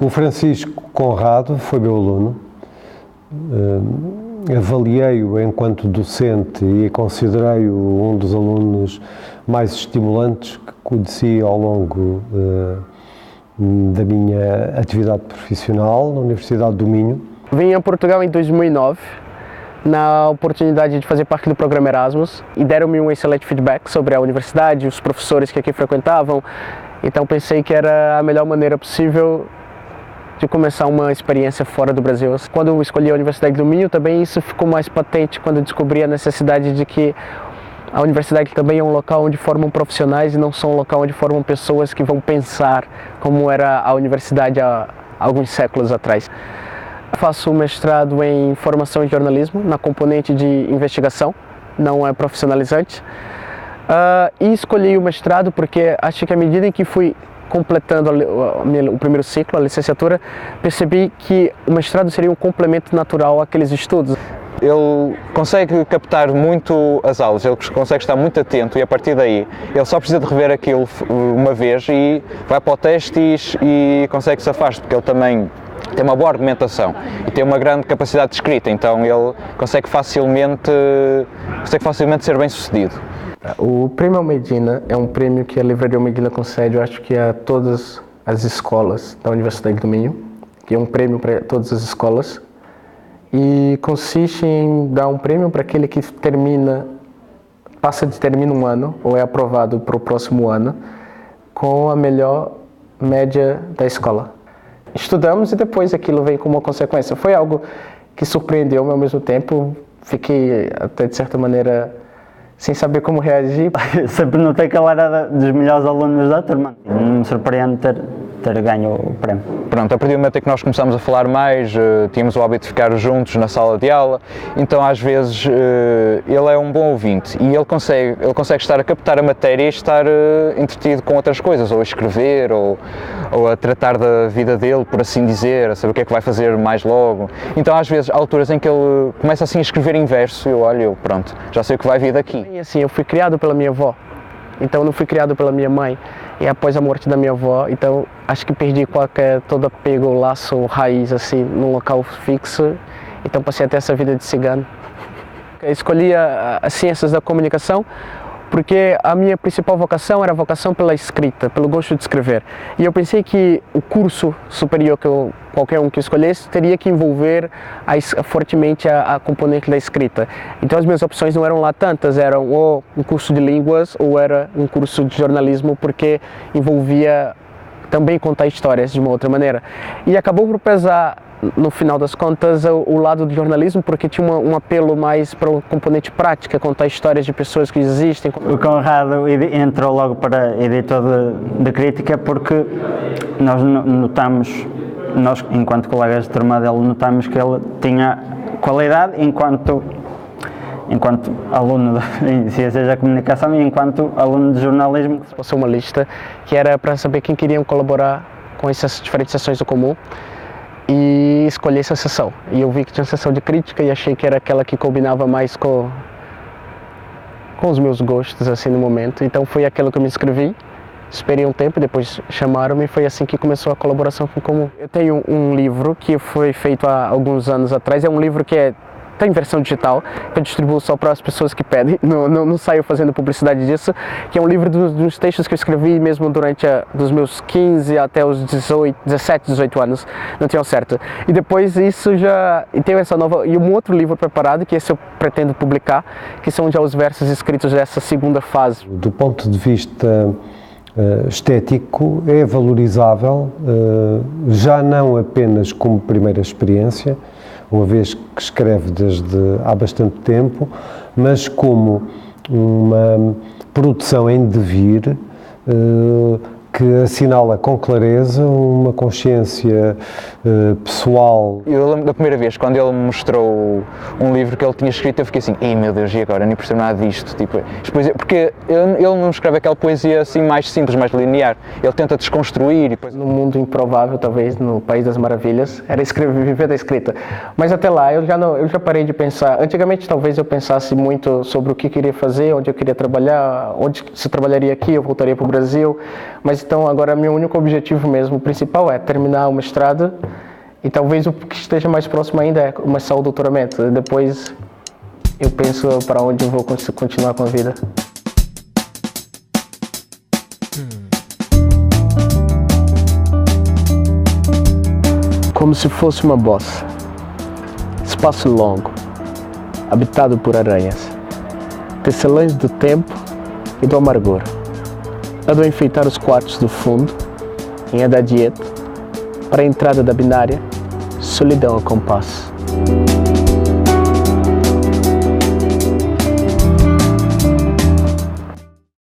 O Francisco Conrado foi meu aluno, avaliei-o enquanto docente e considerei-o um dos alunos mais estimulantes que conheci ao longo da minha atividade profissional na Universidade do Minho. Vim a Portugal em 2009, na oportunidade de fazer parte do programa Erasmus, e deram-me um excelente feedback sobre a universidade, os professores que aqui frequentavam. Então pensei que era a melhor maneira possível de começar uma experiência fora do Brasil. Quando eu escolhi a Universidade do Minho, também isso ficou mais patente quando eu descobri a necessidade de que a universidade também é um local onde formam profissionais e não só um local onde formam pessoas que vão pensar como era a universidade há alguns séculos atrás. Faço mestrado em formação em jornalismo, na componente de investigação, não é profissionalizante. E escolhi o mestrado porque acho que à medida em que fui completando o primeiro ciclo, a licenciatura, percebi que o mestrado seria um complemento natural àqueles estudos. Ele consegue captar muito as aulas, ele consegue estar muito atento e a partir daí ele só precisa de rever aquilo uma vez e vai para o teste e consegue safar-se, porque ele também tem uma boa argumentação e tem uma grande capacidade de escrita, então ele consegue facilmente ser bem sucedido. O Prêmio Almedina é um prêmio que a Livraria Almedina concede, eu acho que a todas as escolas da Universidade do Minho, que é um prêmio para todas as escolas, e consiste em dar um prêmio para aquele que termina um ano ou é aprovado para o próximo ano com a melhor média da escola. Estudamos e depois aquilo vem como uma consequência. Foi algo que surpreendeu-me ao mesmo tempo, fiquei até de certa maneira sem saber como reagir. Sempre notei que ele era dos melhores alunos da turma. Não me surpreende ter ganho o prémio. Pronto, a partir do momento em que nós começámos a falar mais, tínhamos o hábito de ficar juntos na sala de aula, então às vezes ele é um bom ouvinte e ele consegue estar a captar a matéria e estar entretido com outras coisas, ou a escrever, ou a tratar da vida dele, por assim dizer, a saber o que é que vai fazer mais logo. Então às vezes há alturas em que ele começa assim a escrever em verso e eu olho, pronto, já sei o que vai vir daqui. E assim, eu fui criado pela minha avó, então não fui criado pela minha mãe. E após a morte da minha avó, então acho que perdi todo apego, laço, raiz assim, num local fixo. Então passei a ter essa vida de cigano. Eu escolhi as ciências da comunicação porque a minha principal vocação era a vocação pela escrita, pelo gosto de escrever. E eu pensei que o curso superior que qualquer um que escolhesse teria que envolver fortemente a componente da escrita. Então as minhas opções não eram lá tantas, eram ou um curso de línguas ou era um curso de jornalismo, porque envolvia também contar histórias de uma outra maneira. E acabou por pesar, no final das contas, o lado do jornalismo, porque tinha um apelo mais para o componente prática, contar histórias de pessoas que existem. O Conrado entrou logo para editor de crítica porque nós notamos, nós enquanto colegas de turma dele, notamos que ele tinha qualidade enquanto aluno em Ciências da Comunicação e enquanto aluno de jornalismo. Passou uma lista que era para saber quem queriam colaborar com essas diferentes sessões do comum e escolhi essa sessão. E eu vi que tinha uma sessão de crítica e achei que era aquela que combinava mais com os meus gostos assim no momento. Então foi aquela que eu me inscrevi, esperei um tempo, depois chamaram-me e foi assim que começou a colaboração com o comum. Eu tenho um livro que foi feito há alguns anos atrás, é um livro que tem versão digital, que eu distribuo só para as pessoas que pedem, não saio fazendo publicidade disso, que é um livro dos textos que eu escrevi mesmo durante dos meus 15 até os 17, 18 anos, não tinha certo. E depois isso e tenho essa nova, e um outro livro preparado, que esse eu pretendo publicar, que são já os versos escritos dessa segunda fase. Do ponto de vista estético, é valorizável, já não apenas como primeira experiência, uma vez que escreve desde há bastante tempo, mas como uma produção em devir que assinala com clareza uma consciência pessoal. Eu lembro da primeira vez, quando ele me mostrou um livro que ele tinha escrito, eu fiquei assim, ei meu Deus, e agora? Nem percebo nada disto. Tipo, porque ele não escreve aquela poesia assim mais simples, mais linear. Ele tenta desconstruir. E depois... No mundo improvável, talvez, no País das Maravilhas, era viver da escrita. Mas até lá, eu já parei de pensar. Antigamente, talvez eu pensasse muito sobre o que queria fazer, onde eu queria trabalhar, se eu trabalharia aqui, eu voltaria para o Brasil. Mas Então agora meu único objetivo mesmo, principal, é terminar o mestrado e talvez o que esteja mais próximo ainda é começar o doutoramento. Depois eu penso para onde eu vou continuar com a vida. Como se fosse uma bossa, espaço longo, habitado por aranhas, tecelãs do tempo e do amargor. Dado a enfeitar os quartos do fundo, em Adadieta, para a entrada da binária, solidão ao compasso.